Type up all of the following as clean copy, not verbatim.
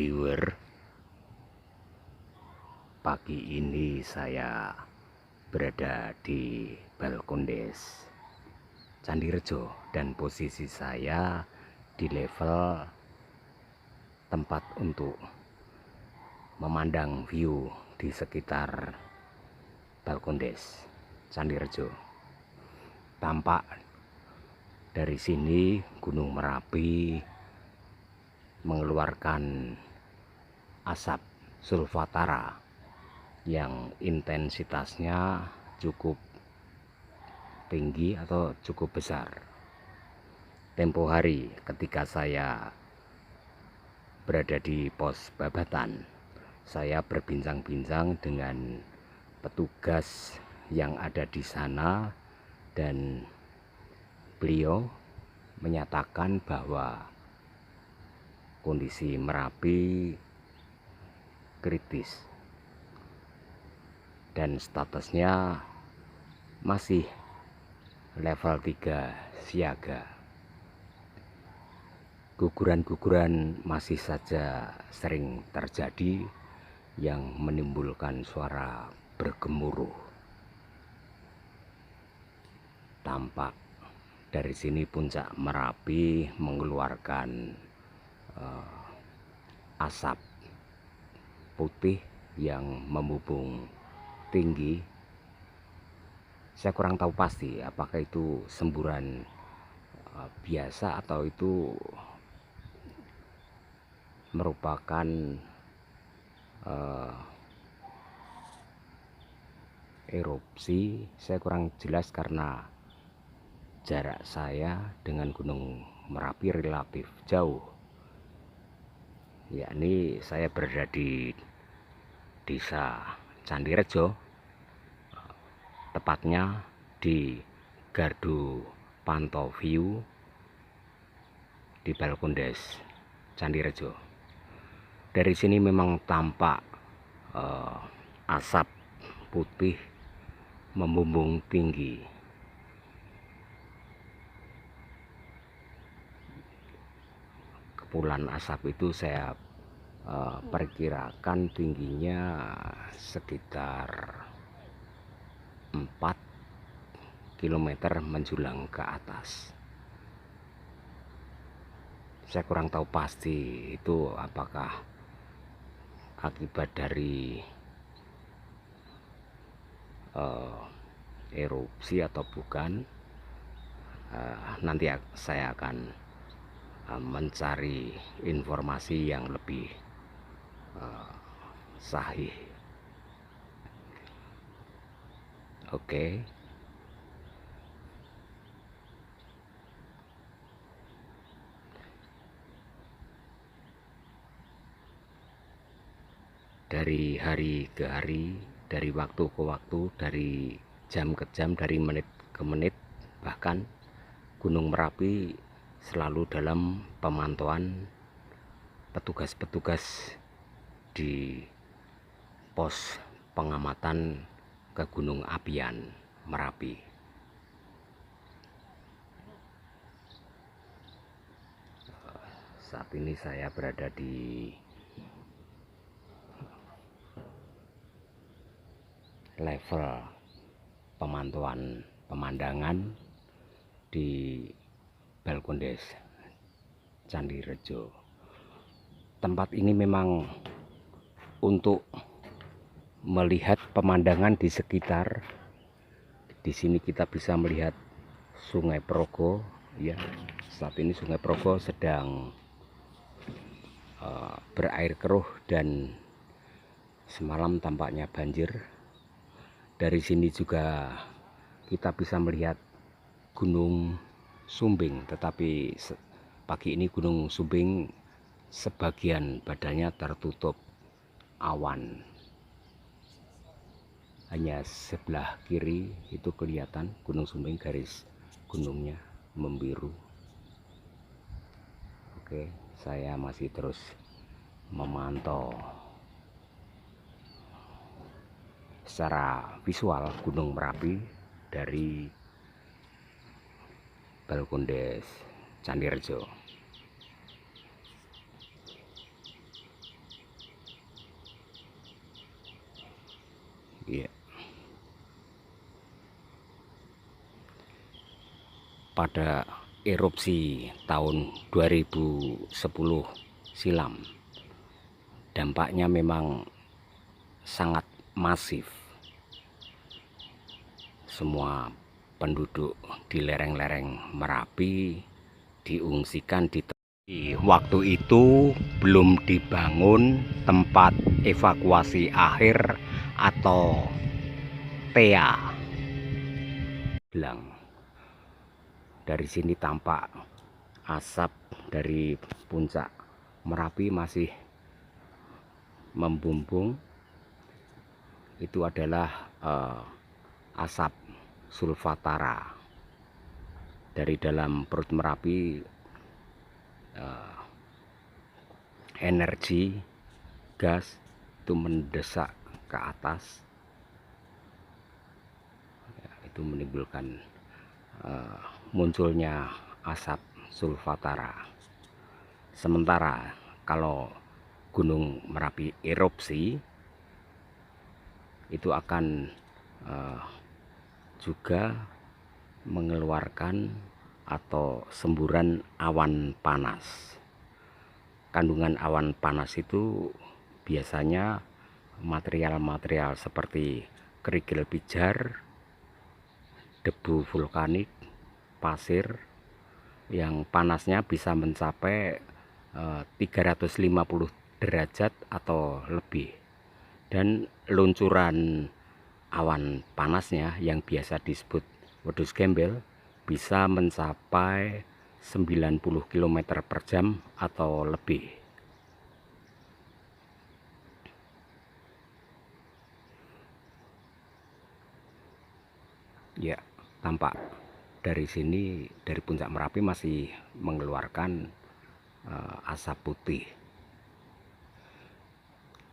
viewer, pagi ini saya berada di Balkondes Candirejo dan posisi saya di level tempat untuk memandang view di sekitar Balkondes Candirejo. Tampak dari sini Gunung Merapi mengeluarkan asap sulfatara yang intensitasnya cukup tinggi atau cukup besar. Tempo hari ketika saya berada di pos Babatan, saya berbincang-bincang dengan petugas yang ada di sana dan beliau menyatakan bahwa kondisi Merapi kritis dan statusnya masih level 3 siaga. Guguran-guguran masih saja sering terjadi yang menimbulkan suara bergemuruh. Tampak dari sini puncak Merapi mengeluarkan asap putih yang membumbung tinggi. Saya kurang tahu pasti apakah itu semburan biasa atau itu merupakan erupsi. Saya kurang jelas karena jarak saya dengan Gunung Merapi relatif jauh, yakni saya berada di Desa Candirejo, tepatnya di Gardu Pantau View di Balkondes Candirejo. Dari sini memang tampak asap putih membumbung tinggi. Kepulan asap itu saya perkirakan tingginya sekitar 4 km menjulang ke atas. Saya kurang tahu pasti itu apakah akibat dari erupsi atau bukan. Nanti saya akan mencari informasi yang lebih sahih. Oke. Dari hari ke hari, dari waktu ke waktu, dari jam ke jam, dari menit ke menit, bahkan Gunung Merapi selalu dalam pemantauan petugas-petugas di pos pengamatan Kegunung Apian Merapi. Saat ini saya berada di level pemantauan pemandangan di Balkondes Candirejo. Tempat ini memang untuk melihat pemandangan di sekitar. Di sini kita bisa melihat Sungai Progo. Ya, saat ini Sungai Progo sedang berair keruh dan semalam tampaknya banjir. Dari sini juga kita bisa melihat Gunung Sumbing, tetapi pagi ini Gunung Sumbing sebagian badannya tertutup awan. Hanya sebelah kiri itu kelihatan Gunung Sumbing, garis gunungnya membiru. Oke, saya masih terus memantau secara visual Gunung Merapi dari Balkondes Candirejo. pada erupsi tahun 2010 silam. Dampaknya memang sangat masif. Semua penduduk di lereng-lereng Merapi diungsikan di waktu itu belum dibangun tempat evakuasi akhir atau TEA. Dari sini tampak asap dari puncak Merapi masih membumbung. Itu adalah asap sulfatara. Dari dalam perut Merapi energi gas itu mendesak ke atas, itu menimbulkan munculnya asap sulfatara. Sementara kalau Gunung Merapi erupsi itu akan juga mengeluarkan atau semburan awan panas. Kandungan awan panas itu biasanya material-material seperti kerikil pijar, debu vulkanik, pasir yang panasnya bisa mencapai 350 derajat atau lebih, dan luncuran awan panasnya yang biasa disebut wedhus gembel bisa mencapai 90 km per jam atau lebih. Ya, tampak dari sini, dari puncak Merapi masih mengeluarkan asap putih.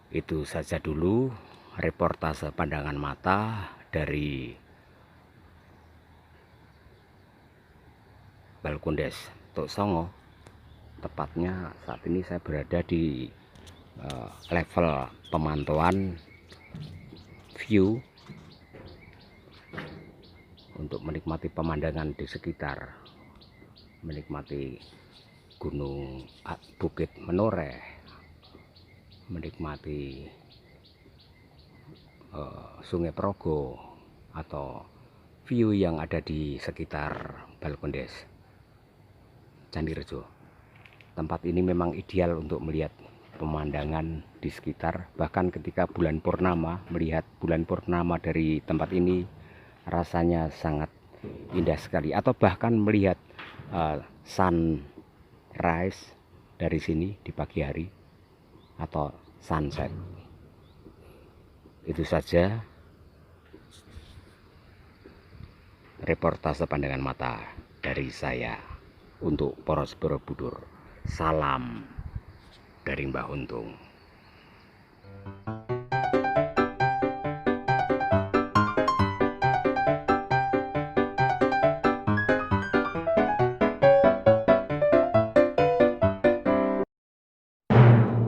Itu saja dulu reportase pandangan mata dari Balkondes Tuk Songo. Tepatnya saat ini saya berada di level pemantauan view untuk menikmati pemandangan di sekitar, menikmati Gunung Bukit Menoreh, menikmati Sungai Progo, atau view yang ada di sekitar Balkondes Candirejo. Tempat ini memang ideal untuk melihat pemandangan di sekitar. Bahkan ketika bulan purnama, melihat bulan purnama dari tempat ini rasanya sangat indah sekali. Atau bahkan melihat sunrise dari sini di pagi hari atau sunset. Itu saja reportase pandangan mata dari saya untuk poros Borobudur. Salam dari Mbah Untung.